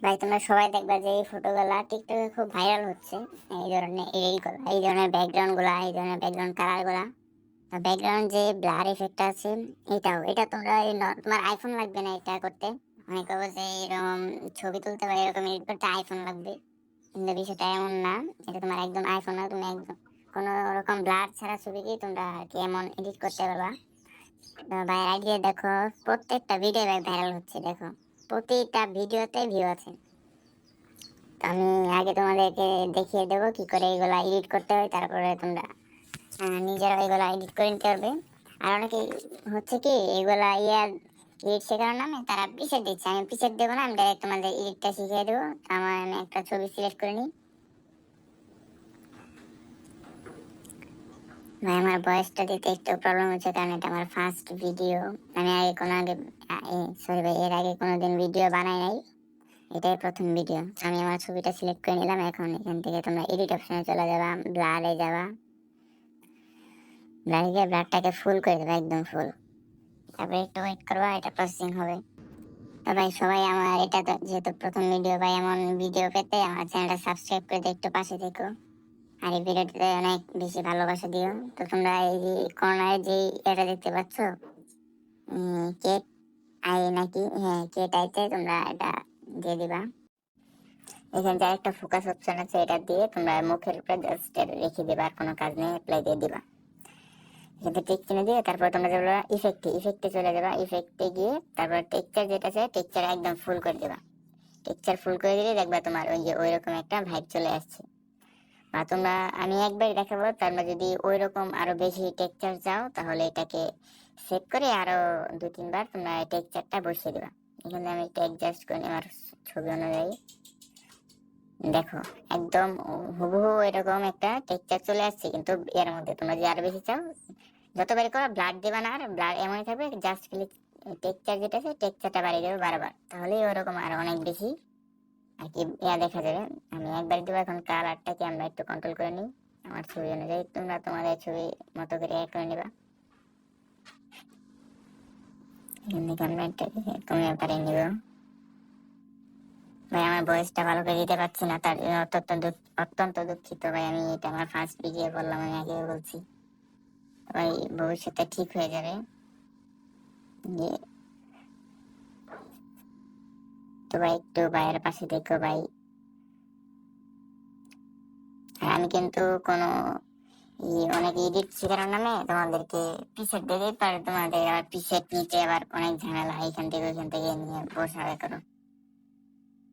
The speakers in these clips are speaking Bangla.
ভাই তোমরা সবাই দেখবা যে এই ফটোগুলা টিকটকে খুব ভাইরাল হচ্ছে। এই ধরনের ব্যাকগ্রাউন্ড গুলা, এই ধরনের ব্যাকগ্রাউন্ড কালার গুলা, ব্যাকগ্রাউন্ড যে ব্লার এফেক্ট আছে, এটা তোমরা তোমার আইফোন লাগবে না এটা করতে। অনেকে বলছে এরকম ছবি তুলতে বা এরকম এডিট করতে আইফোন লাগবে, কিন্তু বিষয়টা এমন না। এটা তোমার একদম আইফোন না, তুমি একদম কোনো রকম ব্লার ছাড়া ছবিকে তোমরা আর কি এমন এডিট করতে পারবা। তো ভাই আইডিয়া দেখো, প্রত্যেকটা ভিডিও ভাইরাল হচ্ছে, দেখো প্রতিটা ভিডিওতে ভিউ আছে। তো আমি আগে তোমাদেরকে দেখিয়ে দেবো কি করে এগুলা এডিট করতে হয়, তারপরে তোমরা নিজেরা এগুলা এডিট করে নিতে পারবে। আর অনেকে হচ্ছে কি এগুলা এডিট শেখানোর নামে তারা পিসেট দিচ্ছে, আমি পিসেট দেবো না, আমি ডাইরেক্ট তোমাদের এডিটটা শিখিয়ে দেবো। আমি একটা ছবি সিলেক্ট করে নিই। ভাই আমার বয়সটা দিতে একটু প্রবলেম হচ্ছে, কারণ এটা আমার ফার্স্ট ভিডিও। আমি সরি ভাই, এর আগে কোনোদিন ভিডিও বানাই নাই, এটাই প্রথম ভিডিও। আমি আমার ছবিটা সিলেক্ট করে নিলাম। এখন এখান থেকে তোমরা এডিট অপশনে চলে যাবা, ব্লারে যাবা, ব্লারে গিয়ে ব্লারটাকে ফুল করে দেবা, একদম ফুল। তারপরে একটু ওয়েট করবা, এটা প্রসেসিং হবে। তো ভাই সবাই আমার এটা তো যেহেতু প্রথম ভিডিও, ভাই এমন ভিডিও পেতে আমার চ্যানেলটা সাবস্ক্রাইব করে দিয়ে একটু পাশে থেকো। আর এই ভিডিওটিতে অনেক বেশি ভালোবাসা দিও। তো তোমরা এই যে কর্নারে যে এটা দেখতে পাচ্ছ, কেট আই নাকি, হ্যাঁ কেট আইতে তোমরা এটা দিয়ে দিবা। এখানে যে একটা ফোকাস অপশন আছে, এটা দিয়ে তোমরা মুখের উপরে জাস্ট রেখে দিবা, আর কোনো কাজ নেই, অ্যাপ্লাই দিয়ে দিবা। এখানে টিক চিহ্ন দিয়ে তারপর তোমরা যাবে ইফেক্টে চলে যাবা। ইফেক্টে গিয়ে তারপর টেক্সচার যেটা আছে, টেক্সচার একদম ফুল করে দিবা। টেক্সচার ফুল করে দিলে দেখবা তোমার ওই যে ওইরকম একটা ভাইব চলে আসছে। বা তোমরা, আমি একবার দেখাবো, তোমরা যদি ওইরকম আরো বেশি টেক্সচার চাও তাহলে এটাকে সেভ করে আরো 2-3 বার তোমরা টেক্সচারটা বসিয়ে দিবা। এখানে আমি একটা অ্যাডজাস্ট করে নিই আমার ছবি অনুযায়ী। দেখো একদম হুবহু এরকম একটা টেক্সচার চলে আসছে, কিন্তু এর মধ্যে তোমরা যদি আরো বেশি চাও যতবারই করো ব্লাড দেবা না, আর ব্লাড এমনই থাকবে, জাস্ট খালি টেক্সচার যেটা আছে টেক্সচারটা বাড়িয়ে দেবে বারবার, তাহলেই ওরকম আরো অনেক বেশি আর কি দেখা যাবে। আমি একবার দেবো। এখন কালারটাকে আমরা একটু কন্ট্রোল করে নিই আমার ছবি অনুযায়ী, তোমরা তোমাদের ছবি মতো করে অ্যাড করে নিবা। আমরা এটাকে কমিয়ে পাঠিয়ে নিব। ভাই আমার ভয়েসটা ভালো করে দিতে পারছি না, তার জন্য অত্যন্ত দুঃখিত ভাই। আমি এটা আমার ফার্স্ট ভিডিও বললাম, আমি আগে বলছি ভাই, ভবিষ্যতে ঠিক হয়ে যাবে। তো ভাই একটু ভাইয়ের পাশে দেখো ভাই। আর আমি কিন্তু কোনো অনেক এডিট শেখানোর নামে তোমাদেরকে পিসেট দিয়ে দিই, পরে তোমাদের আবার পিসেট নিতে আবার অনেক ঝামেলা, এখান থেকে ওইখান থেকে নিয়ে বসাবে করো।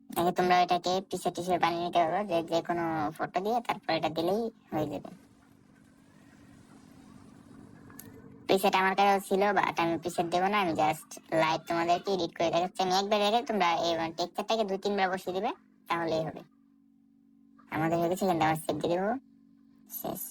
তাকে তোমরা এটাকে পিসেট হিসেবে বানিয়ে নিতে পারো, যে যে কোনো ফটো দিয়ে তারপর এটা দিলেই হয়ে যাবে। প্রিসেট আমার কাছে ছিল, বাট আমি প্রিসেট দেবো না, আমি জাস্ট লাইভ তোমাদেরকে এডিট করে দেখাচ্ছি। আমি একবার দেখে তোমরা এই টেক্সচারটাকে 2-3 বার বসিয়ে দিবে, তাহলেই হবে। আমাদের হয়ে গেছে, এখানে আবার সেভ দিয়ে দেবো, শেষ।